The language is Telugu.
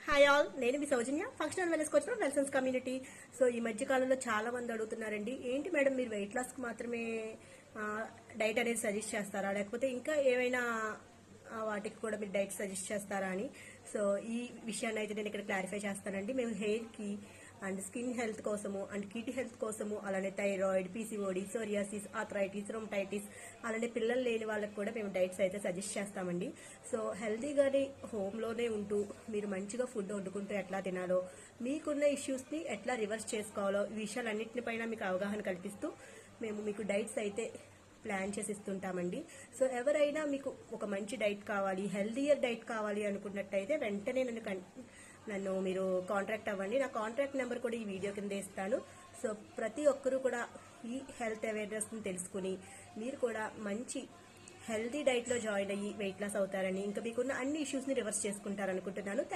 హాయ్ ఆల్, నేను మీ Soujanya functional wellness coach from Wellsons community. So ఈ మధ్య కాలంలో చాలా మంది అడుగుతున్నారండి, ఏంటి మేడం మీరు వెయిట్ లాస్కి మాత్రమే డైట్ అనేది సజెస్ట్ చేస్తారా, లేకపోతే ఇంకా ఏమైనా వాటికి కూడా మీరు డైట్ సజెస్ట్ చేస్తారా అని. సో ఈ విషయాన్ని అయితే నేను ఇక్కడ క్లారిఫై చేస్తానండి. మేము హెయిర్కి అండ్ స్కిన్ హెల్త్ కోసము అండ్ కిడ్ హెల్త్ కోసము, అలానే థైరాయిడ్, పీసీఓడి, సోరియాసిస్, ఆథరైటిస్, రొమటైటిస్, అలానే పిల్లలు లేని వాళ్ళకి కూడా మేము డైట్స్ అయితే సజెస్ట్ చేస్తామండి. సో హెల్తీగానే హోమ్లోనే ఉంటూ మీరు మంచిగా ఫుడ్ వండుకుంటూ ఎట్లా తినాలో, మీకున్న ఇష్యూస్ని ఎట్లా రివర్స్ చేసుకోవాలో, ఈ విషయాలన్నింటిపైన మీకు అవగాహన కల్పిస్తూ మేము మీకు డైట్స్ అయితే ప్లాన్ చేసి ఇస్తుంటామండి. సో ఎవరైనా మీకు ఒక మంచి డైట్ కావాలి, హెల్తీయర్ డైట్ కావాలి అనుకున్నట్టయితే వెంటనే నన్ను మీరు కాంటాక్ట్ అవ్వండి. నా కాంటాక్ట్ నెంబర్ కూడా ఈ వీడియో కింద ఇస్తాను. సో ప్రతి ఒక్కరూ కూడా ఈ హెల్త్ అవేర్నెస్ని తెలుసుకుని మీరు కూడా మంచి హెల్తీ డైట్లో జాయిన్ అయ్యి వెయిట్ లాస్ అవుతారని, ఇంకా మీకున్న అన్ని ఇష్యూస్ని రివర్స్ చేసుకుంటారనుకుంటున్నాను.